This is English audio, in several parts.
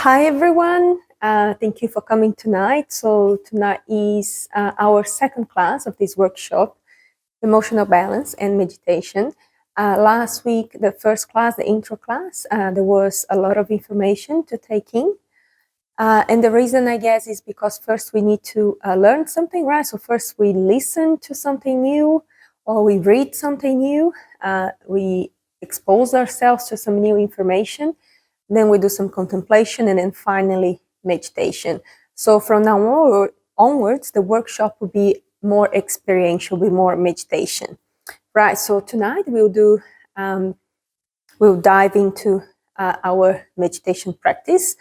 Hi everyone, thank you for coming tonight. So tonight is our second class of this workshop, Emotional Balance and Meditation. Last week, the first class, the intro class, there was a lot of information to take in. And the reason, I guess, is because first we need to learn something, right? So first we listen to something new, or we read something new, we expose ourselves to some new information. Then we do some contemplation, and then finally meditation. So from now onwards, the workshop will be more experiential, will be more meditation, right? So tonight we'll dive into our meditation practice,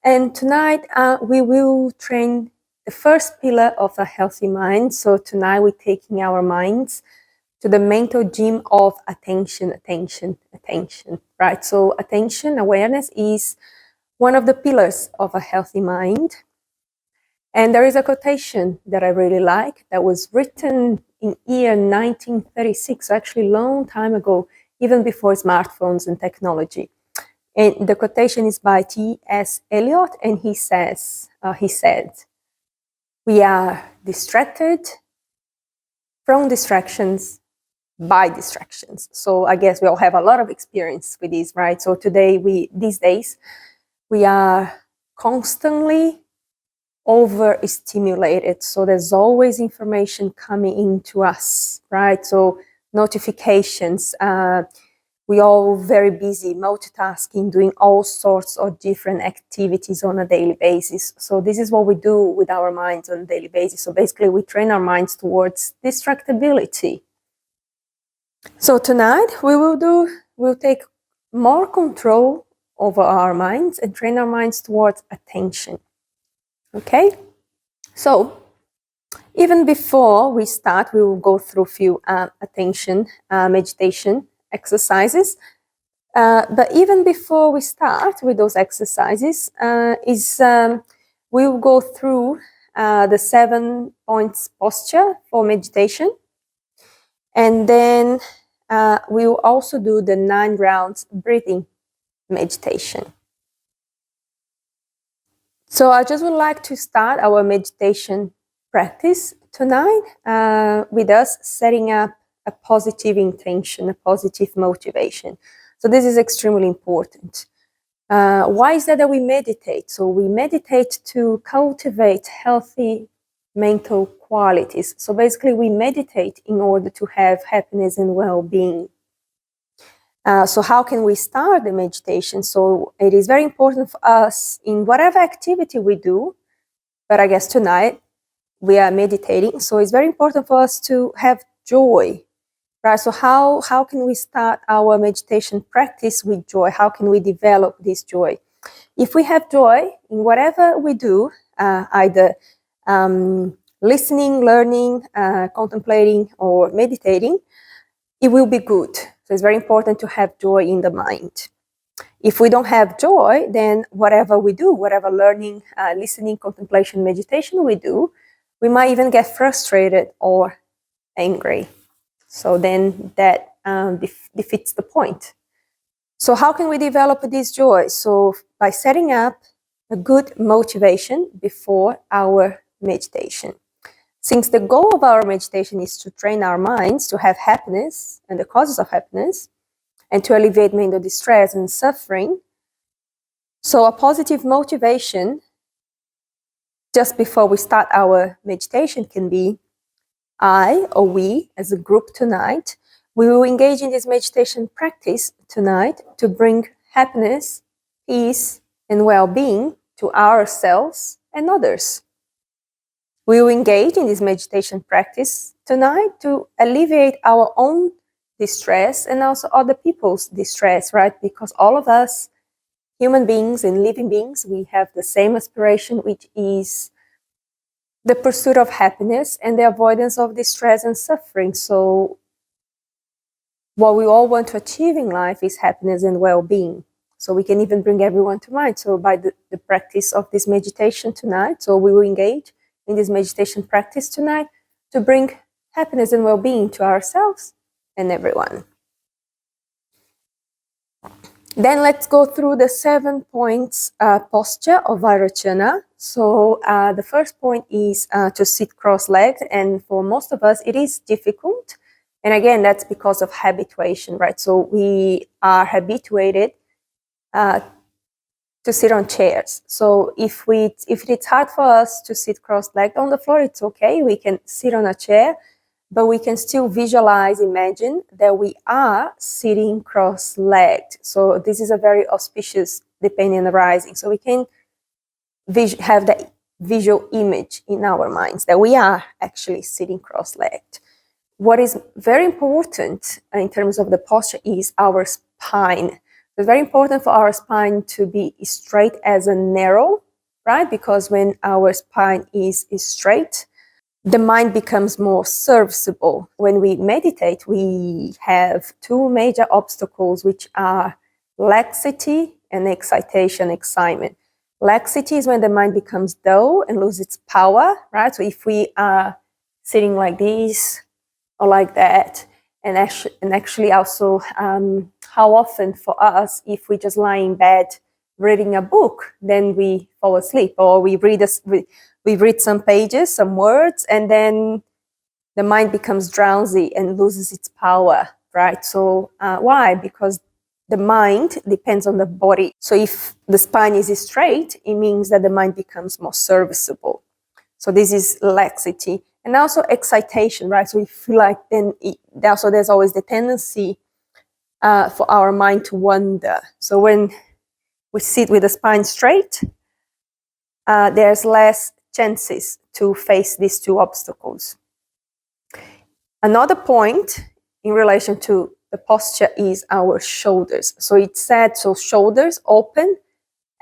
and tonight we will train the first pillar of a healthy mind. So tonight we're taking our minds to the mental gym of attention, right? So attention, awareness is one of the pillars of a healthy mind. And there is a quotation that I really like that was written in year 1936, actually a long time ago, even before smartphones and technology. And the quotation is by T.S. Eliot, and he said, "We are distracted from distractions by distractions." So I guess we all have a lot of experience with this, right? So these days, we are constantly overstimulated. So there's always information coming into us, right? So notifications, we all very busy, multitasking, doing all sorts of different activities on a daily basis. So this is what we do with our minds on a daily basis. So basically we train our minds towards distractibility. So tonight we'll take more control over our minds and train our minds towards attention. Okay? So even before we start, we will go through a few attention meditation exercises. But even before we start with those exercises, we will go through the 7 points posture for meditation. And then we will also do the 9 rounds breathing meditation. So I just would like to start our meditation practice tonight with us setting up a positive intention, a positive motivation. So this is extremely important. Why is that we meditate? So we meditate to cultivate healthy mental qualities. So basically we meditate in order to have happiness and well-being. So how can we start the meditation? So it is very important for us in whatever activity we do, but I guess tonight we are meditating. So it's very important for us to have joy, right? So how can we start our meditation practice with joy? How can we develop this joy? If we have joy in whatever we do, either listening, learning, contemplating, or meditating, it will be good. So it's very important to have joy in the mind. If we don't have joy, then whatever we do, whatever learning, listening, contemplation, meditation we do, we might even get frustrated or angry. So then that defeats the point. So how can we develop this joy? So by setting up a good motivation before our meditation. Since the goal of our meditation is to train our minds to have happiness and the causes of happiness and to alleviate mental distress and suffering, so a positive motivation just before we start our meditation can be, I or we as a group tonight, we will engage in this meditation practice tonight to bring happiness, peace, and well-being to ourselves and others. We will engage in this meditation practice tonight to alleviate our own distress and also other people's distress, right? Because all of us, human beings and living beings, we have the same aspiration, which is the pursuit of happiness and the avoidance of distress and suffering. So what we all want to achieve in life is happiness and well-being. So we can even bring everyone to mind. So by the practice of this meditation tonight, so we will engage in this meditation practice tonight to bring happiness and well-being to ourselves and everyone. Then let's go through the 7 points posture of Vairocana. So the first point is to sit cross-legged, and for most of us it is difficult. And again, that's because of habituation, right? So we are habituated to sit on chairs. So if it's hard for us to sit cross-legged on the floor, it's okay. We can sit on a chair, but we can still visualize, imagine that we are sitting cross-legged. So this is a very auspicious Dependent arising. So we can have that visual image in our minds that we are actually sitting cross-legged. What is very important in terms of the posture is our spine. It's very important for our spine to be straight as a narrow, right? Because when our spine is straight, the mind becomes more serviceable. When we meditate, we have 2 major obstacles, which are laxity and excitation, excitement. Laxity is when the mind becomes dull and loses its power, right? So if we are sitting like this or like that, and actually also how often for us, if we just lie in bed reading a book, then we fall asleep, or we read some pages, some words, and then the mind becomes drowsy and loses its power, right? So why? Because the mind depends on the body. So if the spine is straight, it means that the mind becomes more serviceable. So this is laxity. And also excitation, right? So we feel like also there's always the tendency for our mind to wander. So when we sit with the spine straight, there's less chances to face these 2 obstacles. Another point in relation to the posture is our shoulders. So it's said, so shoulders open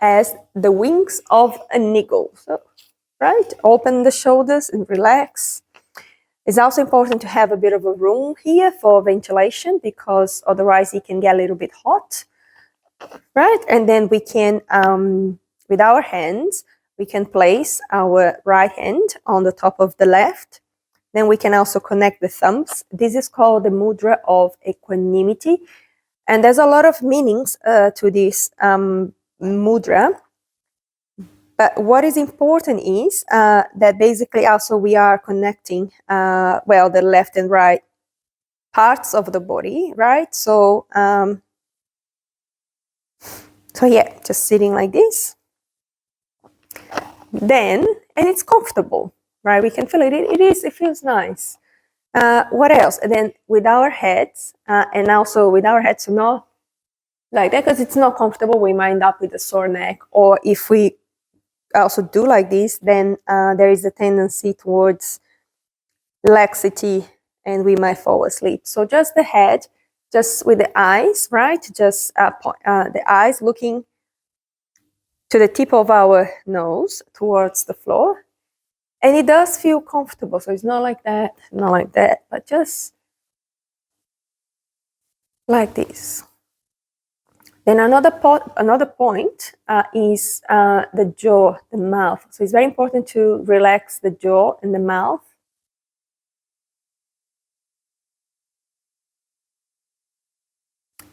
as the wings of an eagle. So, right? Open the shoulders and relax. It's also important to have a bit of a room here for ventilation, because otherwise it can get a little bit hot, right? And then we can, with our hands, we can place our right hand on the top of the left. Then we can also connect the thumbs. This is called the mudra of equanimity. And there's a lot of meanings to this mudra. But what is important is that basically also we are connecting, the left and right parts of the body, right? So, yeah, just sitting like this. Then, and it's comfortable, right? We can feel it. It feels nice. What else? And then with our heads, and also with our heads not like that, because it's not comfortable, we might end up with a sore neck. Or if we also do like this, then there is a tendency towards laxity and we might fall asleep. So just the head, just with the eyes, right? Just the eyes looking to the tip of our nose towards the floor. And it does feel comfortable. So it's not like that, but just like this. Then another point is the jaw, the mouth. So it's very important to relax the jaw and the mouth.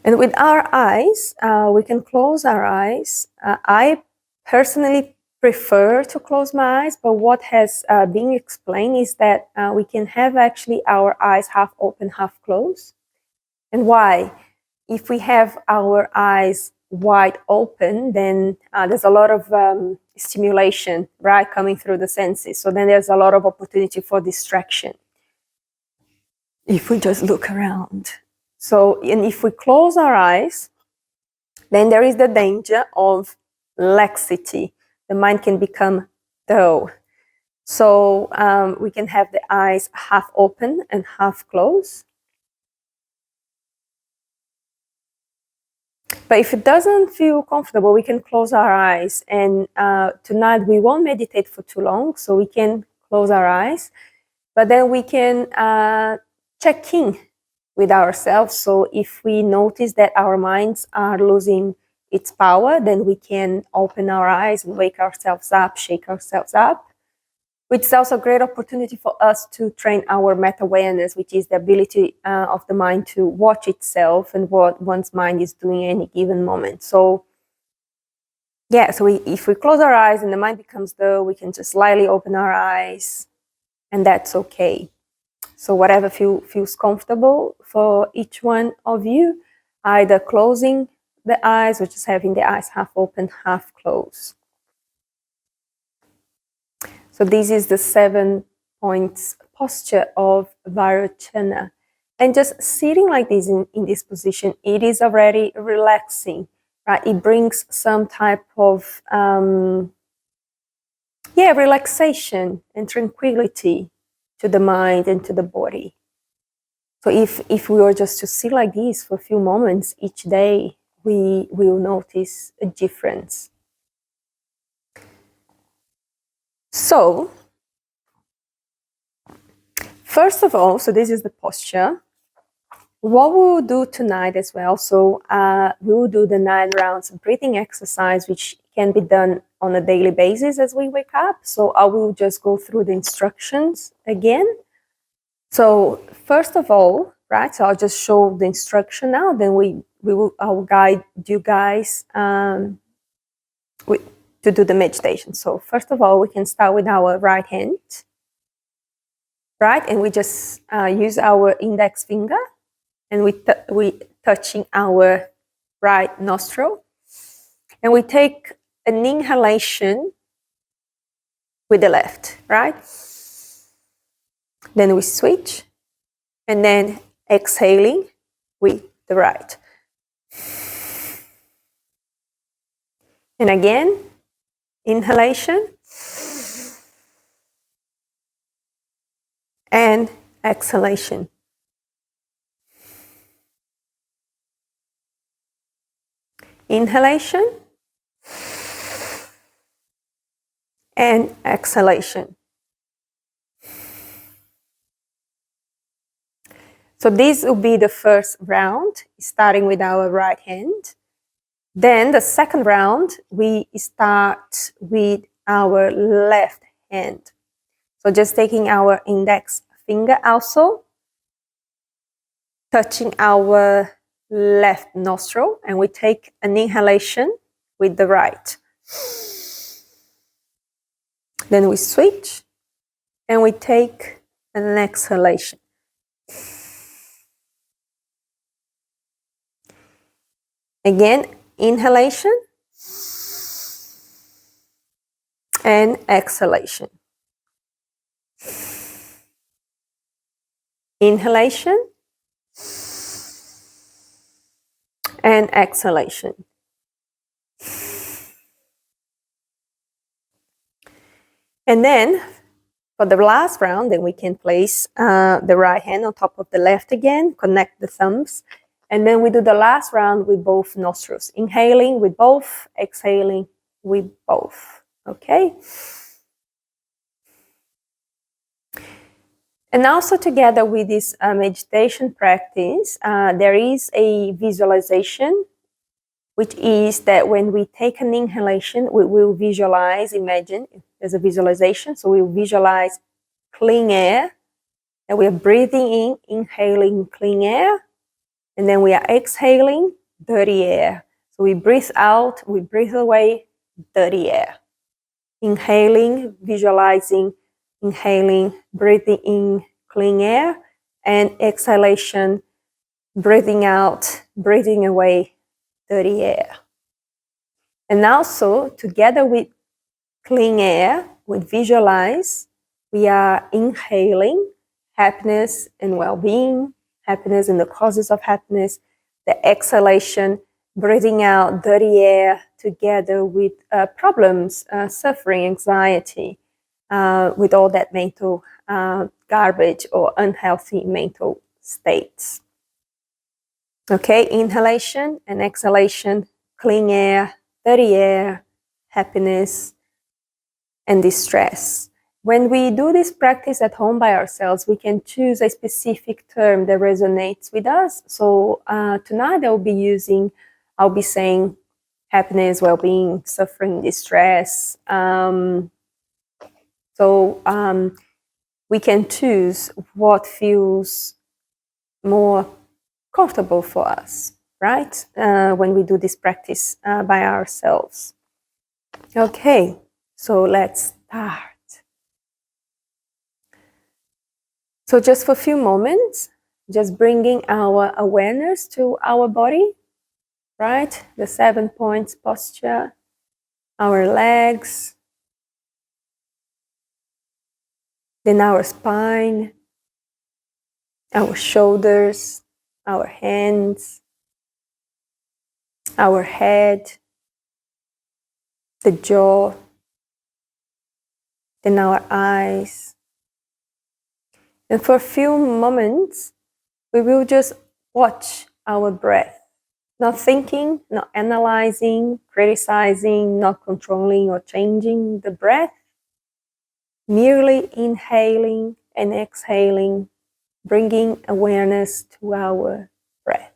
And with our eyes, we can close our eyes. I personally prefer to close my eyes, but what has been explained is that we can have actually our eyes half open, half closed. And why? If we have our eyes wide open, then there's a lot of stimulation, right, coming through the senses. So then there's a lot of opportunity for distraction if we just look around. So, and if we close our eyes, then there is the danger of laxity. The mind can become dull. So we can have the eyes half open and half closed. But if it doesn't feel comfortable, we can close our eyes. And tonight we won't meditate for too long, so we can close our eyes. But then we can check in with ourselves. So if we notice that our minds are losing its power, then we can open our eyes and wake ourselves up, shake ourselves up. which is also a great opportunity for us to train our meta-awareness, which is the ability of the mind to watch itself and what one's mind is doing at any given moment. So yeah, so if we close our eyes and the mind becomes dull, we can just slightly open our eyes, and that's okay. So whatever feels comfortable for each one of you, either closing the eyes or just having the eyes half open, half closed. So this is the 7 points posture of Vairocana. And just sitting like this in this position, it is already relaxing, right? It brings some type of relaxation and tranquility to the mind and to the body. So if we were just to sit like this for a few moments each day, we will notice a difference. So, first of all, so this is the posture. What we will do tonight as well, so we will do the 9 rounds of breathing exercise, which can be done on a daily basis as we wake up. So I will just go through the instructions again. So first of all, right, so I'll just show the instruction now, then I'll guide you guys to do the meditation. So first of all, we can start with our right hand, right, and we just use our index finger, and we touching our right nostril, and we take an inhalation with the left, right? Then we switch, and then exhaling with the right. And again, inhalation and exhalation. Inhalation and exhalation. So this will be the first round, starting with our right hand. Then the second round, we start with our left hand. So just taking our index finger also, touching our left nostril, and we take an inhalation with the right. Then we switch, and we take an exhalation. Again, inhalation and exhalation. Inhalation and exhalation. And then for the last round, then we can place the right hand on top of the left again, connect the thumbs, and then we do the last round with both nostrils, inhaling with both, exhaling with both, okay? And also together with this meditation practice, there is a visualization, which is that when we take an inhalation, we will visualize, imagine, there's a visualization, so we will visualize clean air, and we are breathing in, inhaling clean air, and then we are exhaling dirty air. So we breathe out, we breathe away dirty air. Inhaling, visualizing, inhaling, breathing in clean air, and exhalation, breathing out, breathing away dirty air. And also, together with clean air, we visualize we are inhaling happiness and well-being, happiness and the causes of happiness, the exhalation, breathing out dirty air together with problems, suffering, anxiety, with all that mental garbage or unhealthy mental states. Okay, inhalation and exhalation, clean air, dirty air, happiness, and distress. When we do this practice at home by ourselves, we can choose a specific term that resonates with us. So tonight I'll be saying happiness, well-being, suffering, distress. So So we can choose what feels more comfortable for us, right? When we do this practice by ourselves. Okay, so let's start. So just for a few moments, just bringing our awareness to our body, right? The 7 points posture, our legs, then our spine, our shoulders, our hands, our head, the jaw, then our eyes. And for a few moments, we will just watch our breath, not thinking, not analyzing, criticizing, not controlling or changing the breath, merely inhaling and exhaling, bringing awareness to our breath.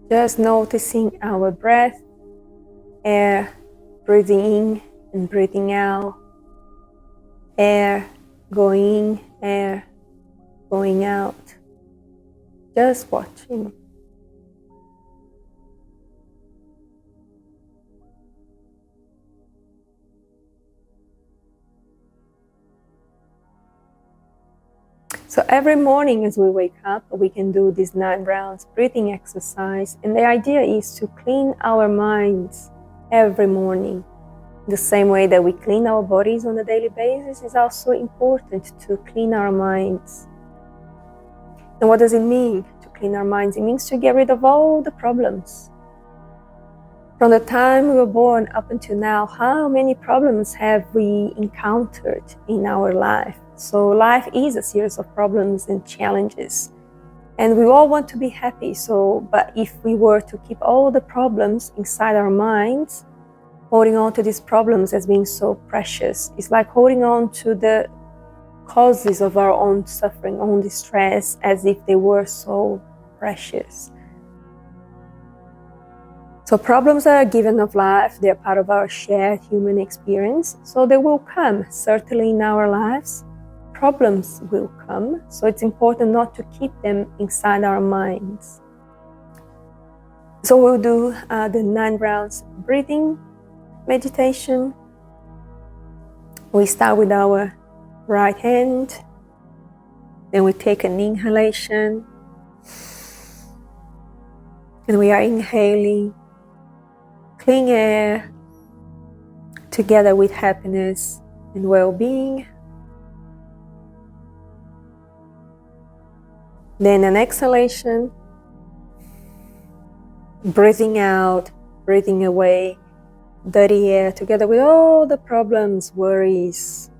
Just noticing our breath, air breathing in and breathing out, air going in, air going out. Just watching. So every morning as we wake up, we can do this 9 rounds breathing exercise. And the idea is to clean our minds every morning. The same way that we clean our bodies on a daily basis is also important to clean our minds. And what does it mean to clean our minds? It means to get rid of all the problems. From the time we were born up until now, how many problems have we encountered in our life? So life is a series of problems and challenges. And we all want to be happy. But if we were to keep all the problems inside our minds, holding on to these problems as being so precious, it's like holding on to the causes of our own suffering, own distress, as if they were so precious. So problems are a given of life, they're part of our shared human experience, so they will come, certainly in our lives. Problems will come, so it's important not to keep them inside our minds. So we'll do the 9 rounds breathing meditation. We start with our right hand, then we take an inhalation, and we are inhaling clean air together with happiness and well-being. Then an exhalation, breathing out, breathing away dirty air together with all the problems, worries.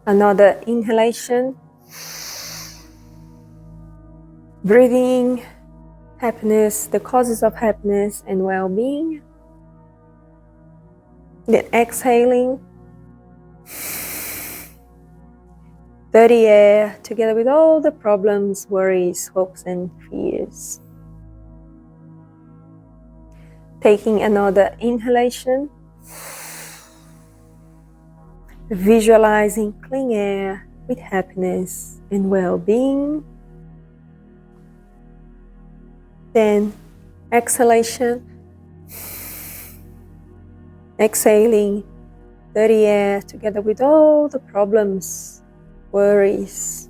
Another inhalation, breathing happiness, the causes of happiness and well-being. Then exhaling, dirty air together with all the problems, worries, hopes and fears. Taking another inhalation, visualizing clean air with happiness and well-being. Then exhalation, exhaling dirty air together with all the problems, worries.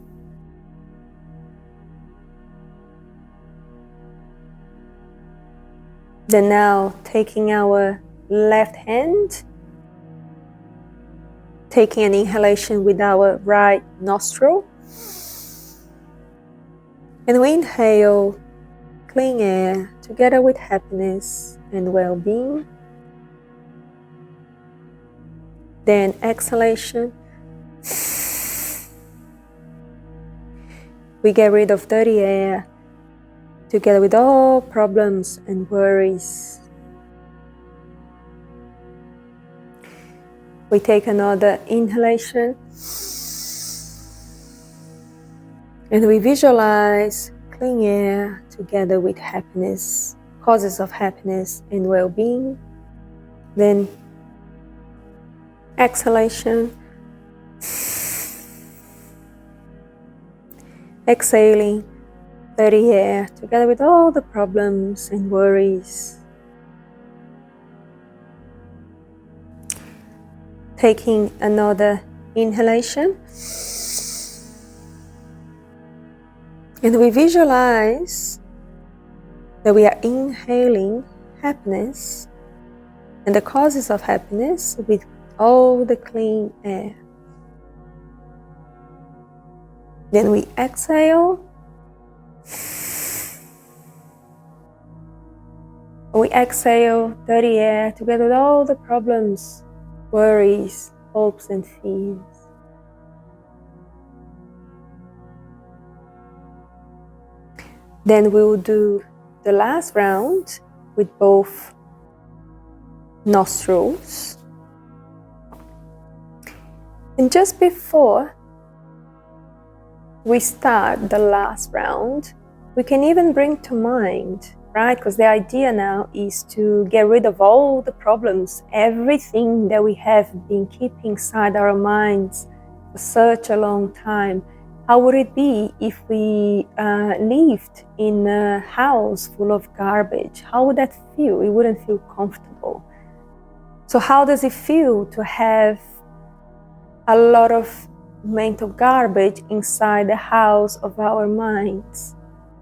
Then now taking our left hand, taking an inhalation with our right nostril, and we inhale clean air together with happiness and well-being. Then exhalation, we get rid of dirty air together with all problems and worries. We take another inhalation. And we visualize clean air together with happiness, causes of happiness and well-being. Then exhalation. Exhaling dirty air together with all the problems and worries. Taking another inhalation. And we visualize that we are inhaling happiness and the causes of happiness with all the clean air. Then we exhale. We exhale dirty air together with all the problems, worries, hopes and fears. Then we will do the last round with both nostrils. And just before we start the last round, we can even bring to mind, right? Because the idea now is to get rid of all the problems, everything that we have been keeping inside our minds for such a long time. How would it be if we lived in a house full of garbage? How would that feel? It wouldn't feel comfortable. So how does it feel to have a lot of mental garbage inside the house of our minds?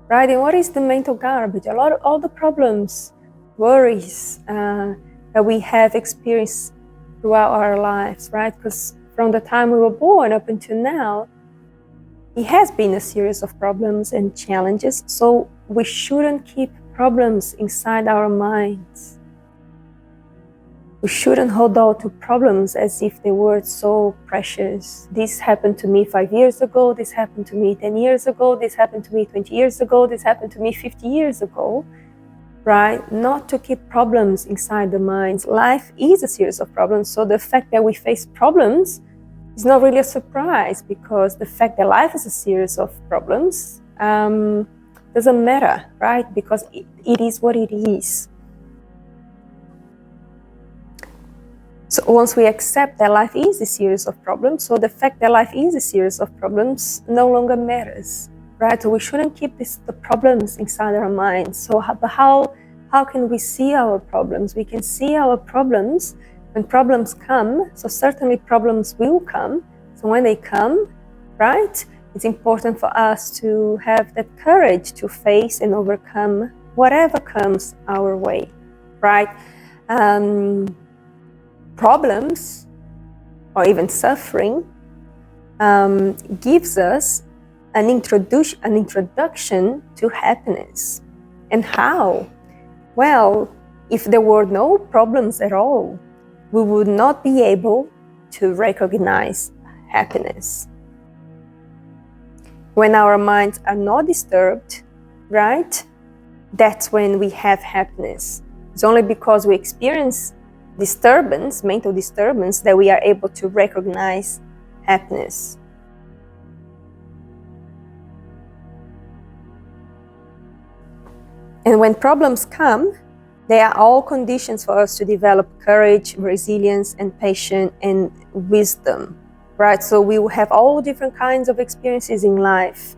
Right? And what is the mental garbage? All the problems, worries that we have experienced throughout our lives, right? Because from the time we were born up until now, it has been a series of problems and challenges, so we shouldn't keep problems inside our minds. We shouldn't hold on to problems as if they were so precious. This happened to me 5 years ago, this happened to me 10 years ago, this happened to me 20 years ago, this happened to me 50 years ago, right? Not to keep problems inside the minds. Life is a series of problems, so the fact that we face problems is not really a surprise, because the fact that life is a series of problems doesn't matter, right? Because it is what it is. So once we accept that life is a series of problems, so the fact that life is a series of problems no longer matters, right? So we shouldn't keep the problems inside our minds. So how can we see our problems? We can see our problems when problems come. So certainly problems will come. So when they come, right, it's important for us to have that courage to face and overcome whatever comes our way, right? Problems or even suffering gives us an introduction to happiness. And how? Well, if there were no problems at all, we would not be able to recognize happiness. When our minds are not disturbed, right, that's when we have happiness. It's only because we experience disturbance, mental disturbance, that we are able to recognize happiness. And when problems come, they are all conditions for us to develop courage, resilience, and patience and wisdom, right? So we will have all different kinds of experiences in life,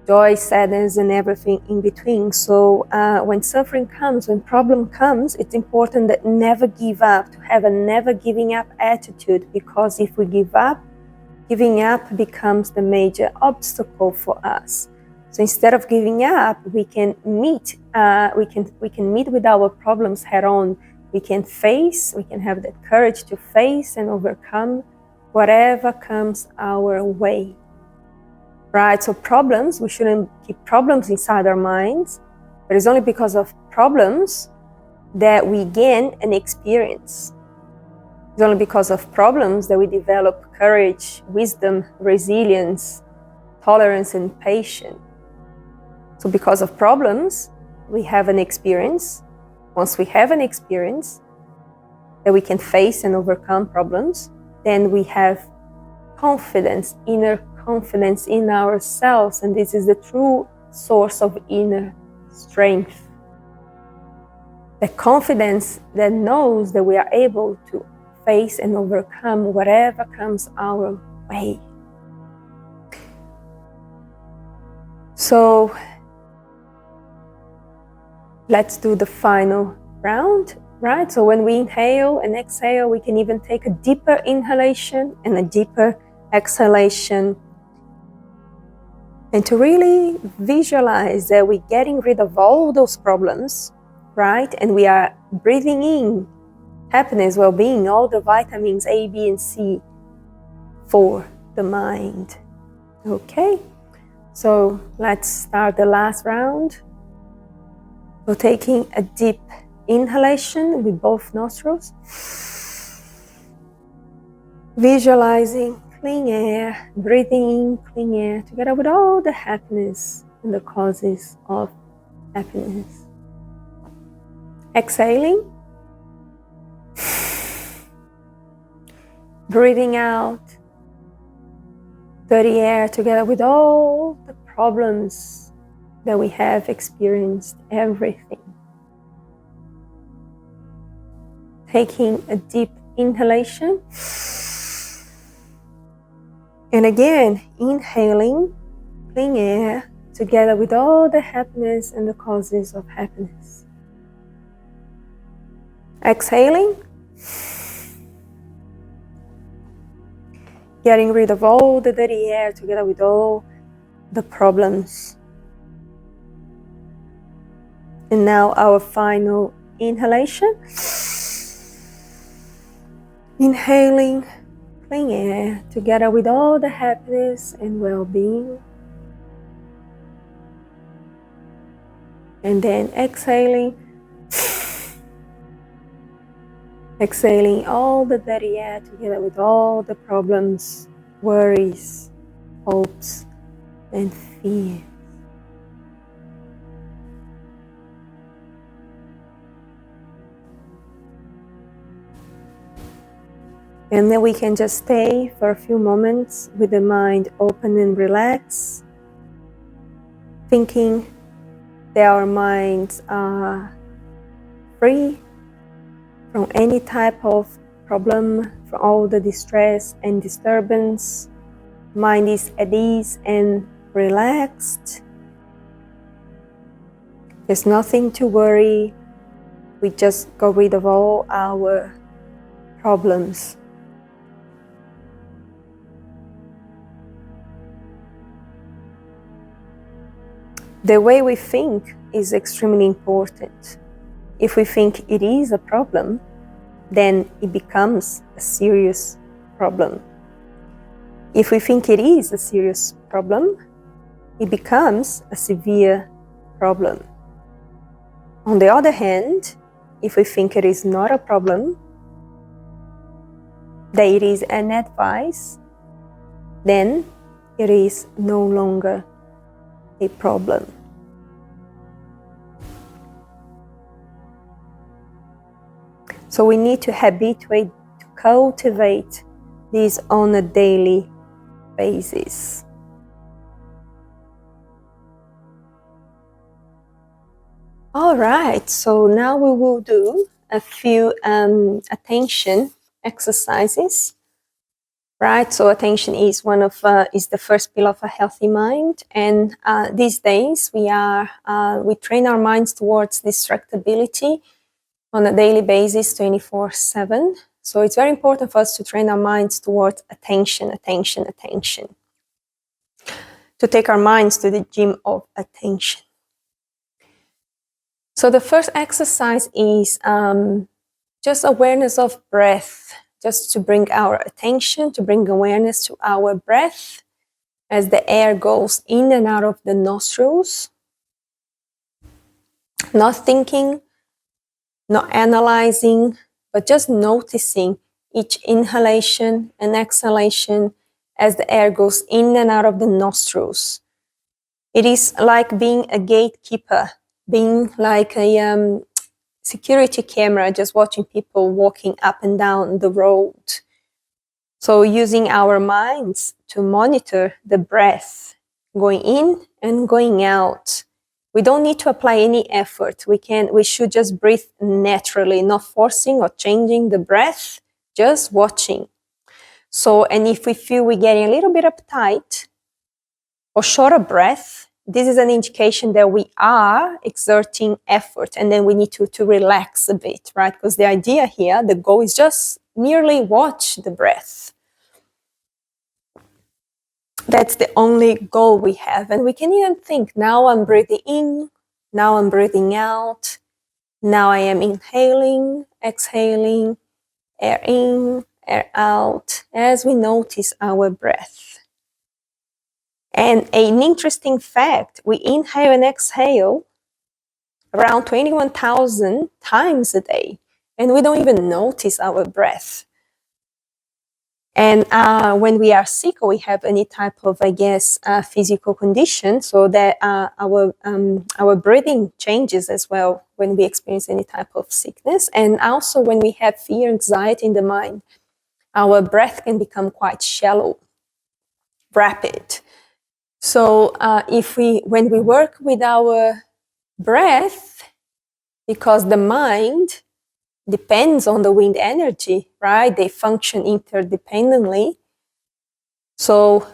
joy, sadness, and everything in between. So when suffering comes, when problem comes, it's important that never give up, to have a never giving up attitude, because if we give up, giving up becomes the major obstacle for us. So instead of giving up, we can meet with our problems head on. We can have that courage to face and overcome whatever comes our way. Right? So problems, we shouldn't keep problems inside our minds, but it's only because of problems that we gain an experience. It's only because of problems that we develop courage, wisdom, resilience, tolerance, and patience. So because of problems, we have an experience. Once we have an experience that we can face and overcome problems, then we have confidence, inner confidence in ourselves, and this is the true source of inner strength. The confidence that knows that we are able to face and overcome whatever comes our way. So let's do the final round, right? So when we inhale and exhale, we can even take a deeper inhalation and a deeper exhalation. And to really visualize that we're getting rid of all those problems, right? And we are breathing in happiness, well-being, all the vitamins A, B, and C for the mind. Okay, so let's start the last round. So taking a deep inhalation with both nostrils, visualizing clean air, breathing in clean air together with all the happiness and the causes of happiness. Exhaling, breathing out dirty air together with all the problems that we have experienced, everything. Taking a deep inhalation. And again, inhaling clean air together with all the happiness and the causes of happiness. Exhaling. Getting rid of all the dirty air together with all the problems. And now our final inhalation. Inhaling clean air together with all the happiness and well-being. And then exhaling. Exhaling all the dirty air together with all the problems, worries, hopes, and fears. And then we can just stay for a few moments with the mind open and relaxed, thinking that our minds are free from any type of problem, from all the distress and disturbance. Mind is at ease and relaxed. There's nothing to worry. We just got rid of all our problems. The way we think is extremely important. If we think it is a problem, then it becomes a serious problem. If we think it is a serious problem, it becomes a severe problem. On the other hand, if we think it is not a problem, that it is an advice, then it is no longer a problem. So we need to habituate, to cultivate this on a daily basis. All right, so now we will do a few attention exercises. Right, so attention is is the first pillar of a healthy mind, and these days we train our minds towards distractibility on a daily basis, 24/7. So it's very important for us to train our minds towards attention, attention, attention. To take our minds to the gym of attention. So the first exercise is just awareness of breath, just to bring our attention, to bring awareness to our breath as the air goes in and out of the nostrils. Not thinking, not analyzing, but just noticing each inhalation and exhalation as the air goes in and out of the nostrils. It is like being a gatekeeper, being like a security camera, just watching people walking up and down the road. So using our minds to monitor the breath going in and going out. We don't need to apply any effort. We should just breathe naturally, not forcing or changing the breath, just watching. So, and if we feel we're getting a little bit uptight or short of breath, this is an indication that we are exerting effort, and then we need to relax a bit, right? Because the idea here, the goal is just merely watch the breath. That's the only goal we have. And we can even think, now I'm breathing in, now I'm breathing out, now I am inhaling, exhaling, air in, air out, as we notice our breath. And an interesting fact, we inhale and exhale around 21,000 times a day, and we don't even notice our breath. And when we are sick or we have any type of, physical condition, so that our breathing changes as well when we experience any type of sickness. And also when we have fear, anxiety in the mind, our breath can become quite shallow, rapid. So when we work with our breath, because the mind depends on the wind energy, right? They function interdependently. So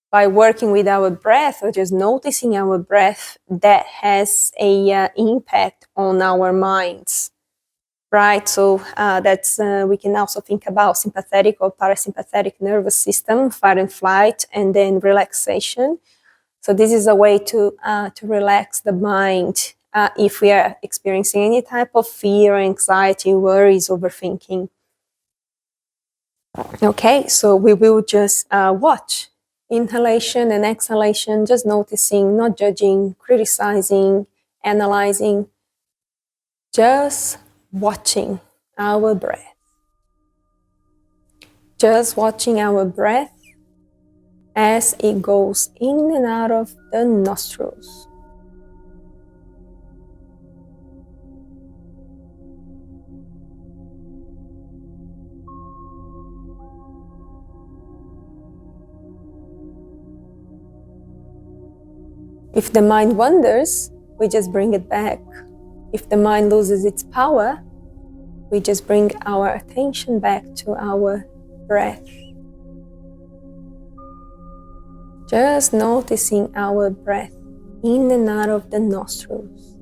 by working with our breath or just noticing our breath, that has a impact on our minds, right? So that's we can also think about sympathetic or parasympathetic nervous system, fight and flight, and then relaxation. So this is a way to relax the mind if we are experiencing any type of fear, anxiety, worries, overthinking. Okay, so we will just watch inhalation and exhalation, just noticing, not judging, criticizing, analyzing, just watching our breath. Just watching our breath as it goes in and out of the nostrils. If the mind wanders, we just bring it back. If the mind loses its power, we just bring our attention back to our breath. Just noticing our breath in and out of the nostrils.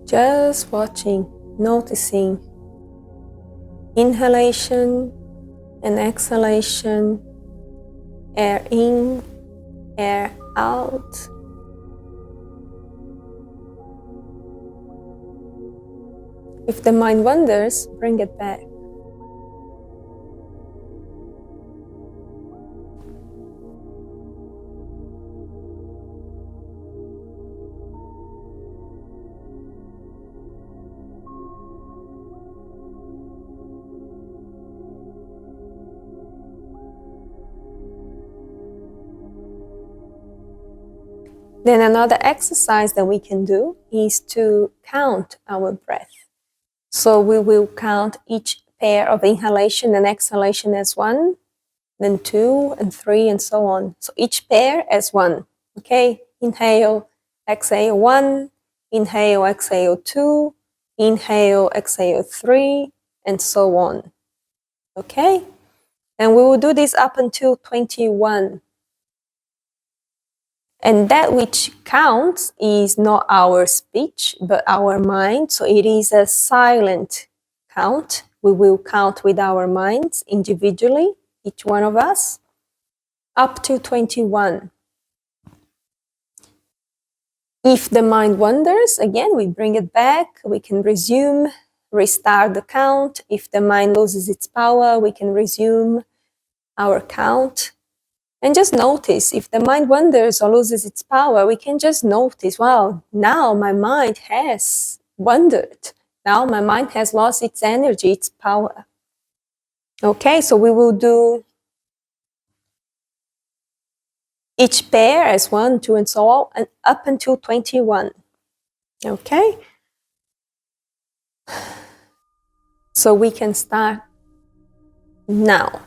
Just watching, noticing inhalation and exhalation, air in, air out. If the mind wanders, bring it back. Then another exercise that we can do is to count our breath. So we will count each pair of inhalation and exhalation as one, then 2 and 3 and so on. So each pair as one, okay? Inhale, exhale 1, inhale, exhale 2, inhale, exhale 3, and so on, okay? And we will do this up until 21. And that which counts is not our speech, but our mind. So it is a silent count. We will count with our minds individually, each one of us, up to 21. If the mind wanders, again, we bring it back. We can resume, restart the count. If the mind loses its power, we can resume our count. And just notice, if the mind wanders or loses its power, we can just notice, wow, now my mind has wandered. Now my mind has lost its energy, its power. Okay, so we will do each pair as 1, 2, and so on, and up until 21. Okay? So we can start now.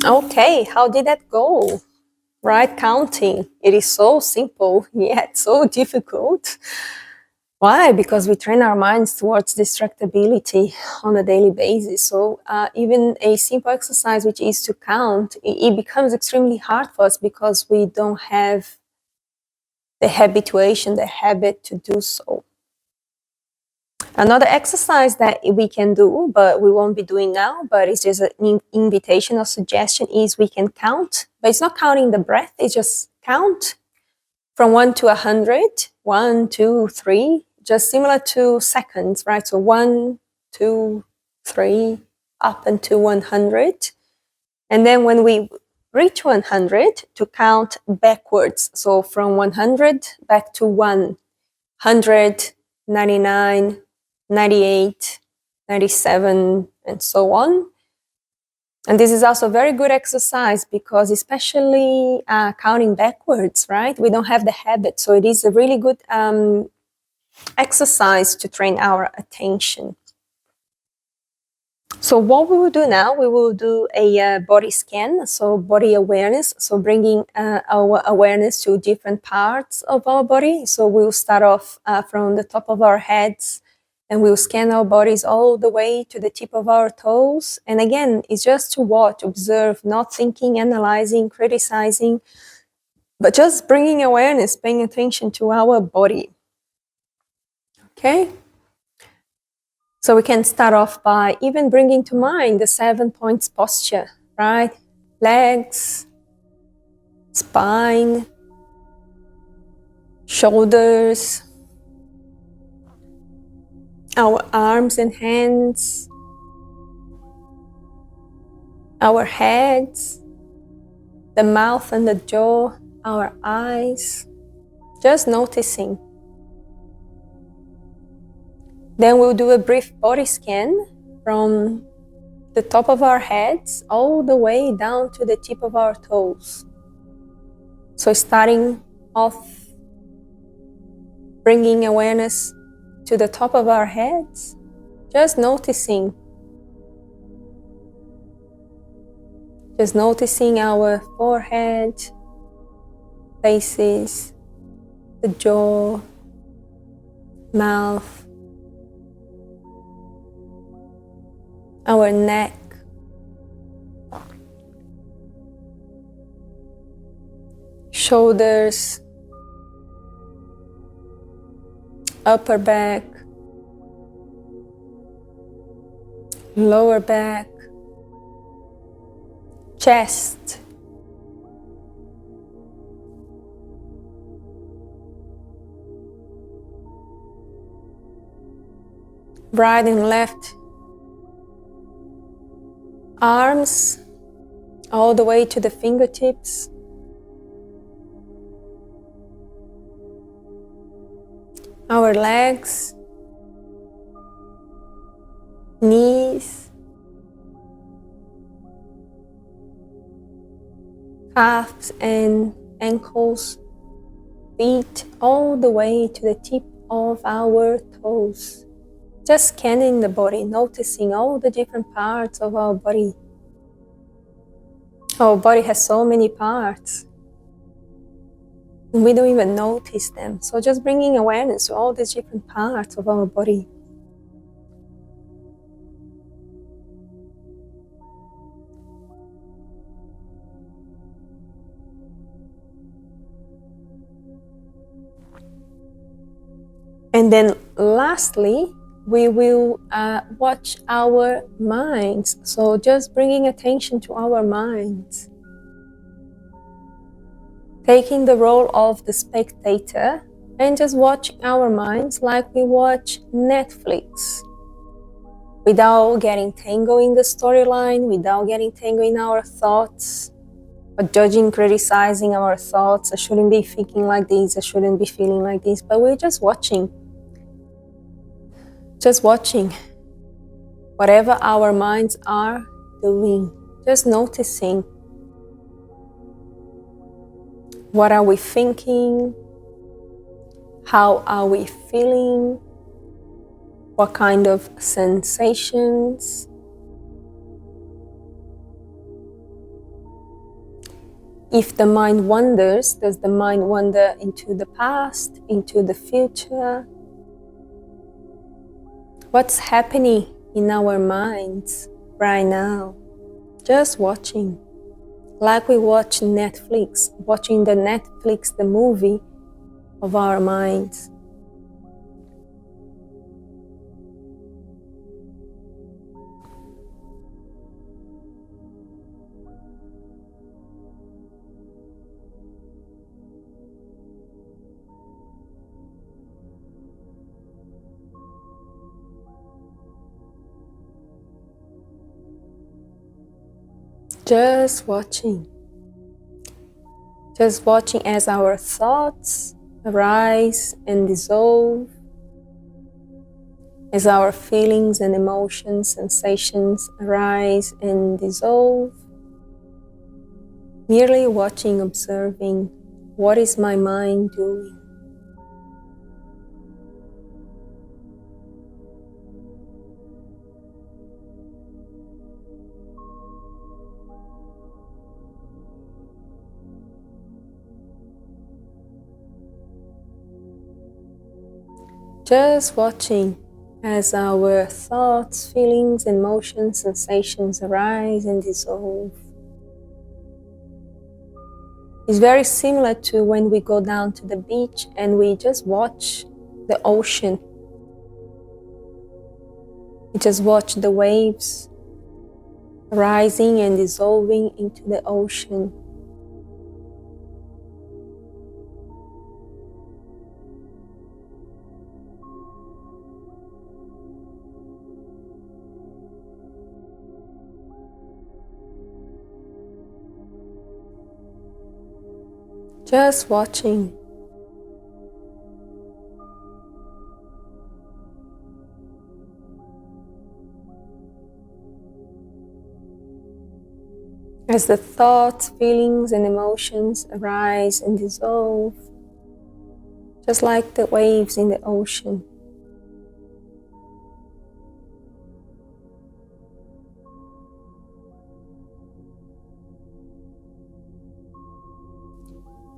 Okay, how did that go? Right, counting. It is so simple, yet so difficult. Why? Because we train our minds towards distractibility on a daily basis. So even a simple exercise, which is to count, it becomes extremely hard for us because we don't have the habituation, the habit to do so. Another exercise that we can do, but we won't be doing now, but it's just an invitation or suggestion, is we can count, but it's not counting the breath, it's just count from 1 to 100, 1, 2, 3, just similar to seconds, right? So 1, 2, 3, up until 100. And then when we reach 100, to count backwards. So from 100 back to 1, 100, 99, 98, 97, and so on. And this is also a very good exercise because especially counting backwards, right? We don't have the habit. So it is a really good exercise to train our attention. So what we will do now, we will do a body scan, so body awareness, so bringing our awareness to different parts of our body. So we'll start off from the top of our heads, and we'll scan our bodies all the way to the tip of our toes. And again, it's just to watch, observe, not thinking, analyzing, criticizing, but just bringing awareness, paying attention to our body. Okay? So we can start off by even bringing to mind the 7 points posture, right? Legs, spine, shoulders, our arms and hands, our heads, the mouth and the jaw, our eyes, just noticing. Then we'll do a brief body scan from the top of our heads all the way down to the tip of our toes. So starting off, bringing awareness to the top of our heads, just noticing our forehead, faces, the jaw, mouth, our neck, shoulders, upper back, lower back, chest, right and left arms all the way to the fingertips, our legs, knees, calves and ankles, feet, all the way to the tip of our toes. Just scanning the body, noticing all the different parts of our body. Our body has so many parts. We don't even notice them. So just bringing awareness to all these different parts of our body. And then lastly, we will watch our minds. So just bringing attention to our minds. Taking the role of the spectator and just watching our minds like we watch Netflix. Without getting tangled in the storyline, without getting tangled in our thoughts, or judging, criticizing our thoughts. I shouldn't be thinking like this, I shouldn't be feeling like this, but we're just watching. Just watching whatever our minds are doing, just noticing. What are we thinking? How are we feeling? What kind of sensations? If the mind wanders, does the mind wander into the past, into the future? What's happening in our minds right now? Just watching. Like we watch Netflix, watching the movie of our minds. Just watching. Just watching as our thoughts arise and dissolve, as our feelings and emotions, sensations arise and dissolve. Merely watching, observing, what is my mind doing? Just watching as our thoughts, feelings, emotions, sensations arise and dissolve. It's very similar to when we go down to the beach and we just watch the ocean. We just watch the waves rising and dissolving into the ocean. Just watching. As the thoughts, feelings, and emotions arise and dissolve, just like the waves in the ocean.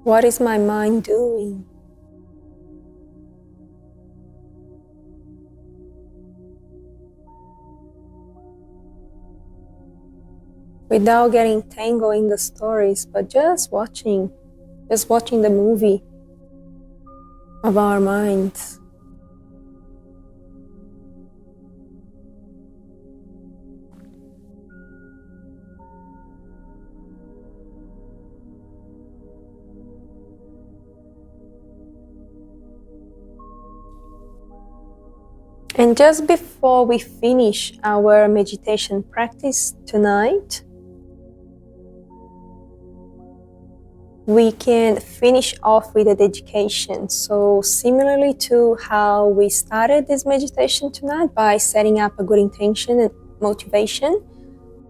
What is my mind doing? Without getting tangled in the stories, but just watching the movie of our minds. And just before we finish our meditation practice tonight, we can finish off with a dedication. So similarly to how we started this meditation tonight by setting up a good intention and motivation,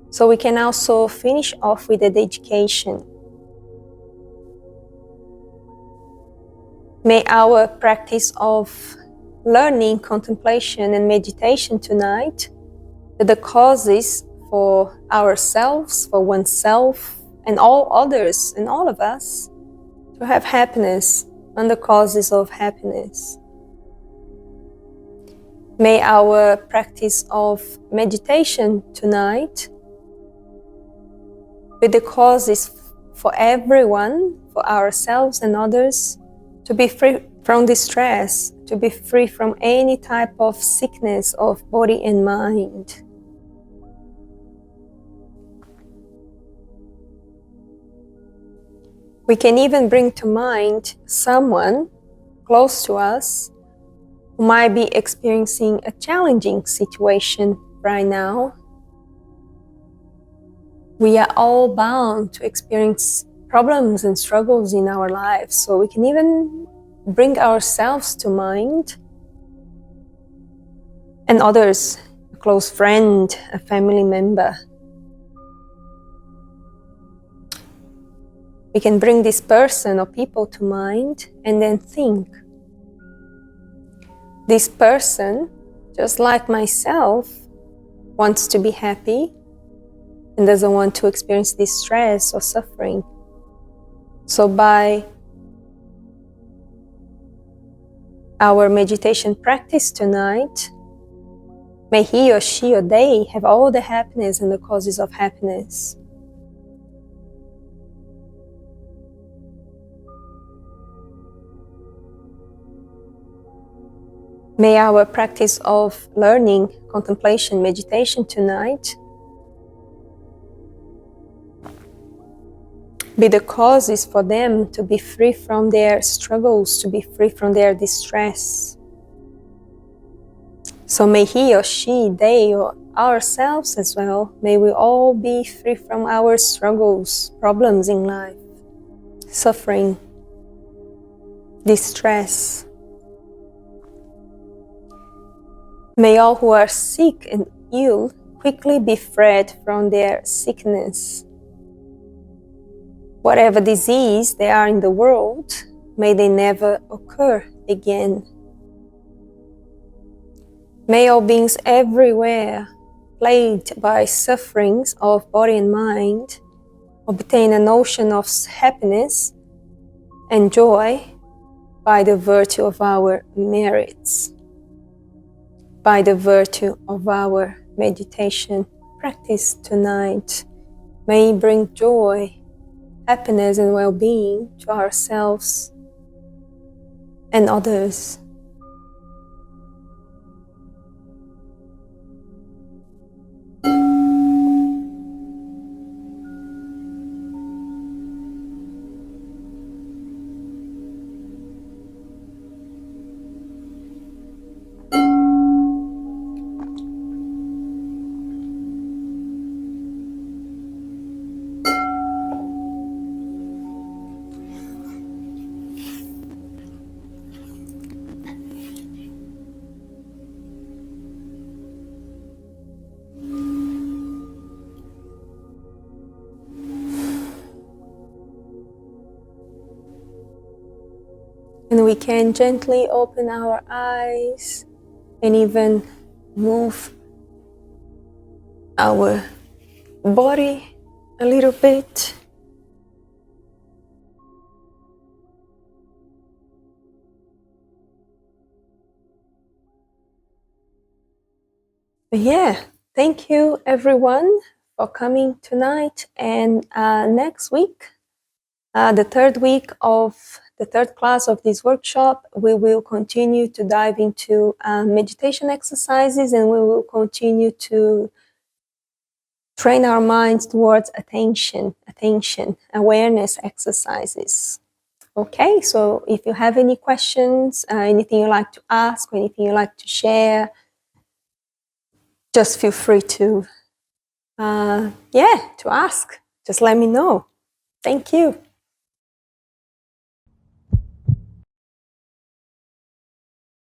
so we can also finish off with a dedication. May our practice of learning, contemplation, and meditation tonight be the causes for ourselves, for oneself, and all others, and all of us, to have happiness and the causes of happiness. May our practice of meditation tonight be the causes for everyone, for ourselves and others, to be free from distress, to be free from any type of sickness of body and mind. We can even bring to mind someone close to us who might be experiencing a challenging situation right now. We are all bound to experience problems and struggles in our lives, so we can even bring ourselves to mind and others, a close friend, a family member. We can bring this person or people to mind and then think, this person, just like myself, wants to be happy and doesn't want to experience distress or suffering. So by our meditation practice tonight, may he or she or they have all the happiness and the causes of happiness. May our practice of learning, contemplation, meditation tonight be the causes for them to be free from their struggles, to be free from their distress. So may he or she, they, or ourselves as well, may we all be free from our struggles, problems in life, suffering, distress. May all who are sick and ill quickly be freed from their sickness. Whatever disease there are in the world, may they never occur again. May all beings everywhere, plagued by sufferings of body and mind, obtain a notion of happiness and joy by the virtue of our merits, by the virtue of our meditation practice tonight. May bring joy, happiness and well-being to ourselves and others. we can gently open our eyes and even move our body a little bit. Yeah, thank you everyone for coming tonight. And next week, the third class of this workshop, we will continue to dive into meditation exercises, and we will continue to train our minds towards attention, awareness exercises. Okay, so if you have any questions, anything you like to ask, or anything you like to share, just feel free to ask. Just let me know. Thank you.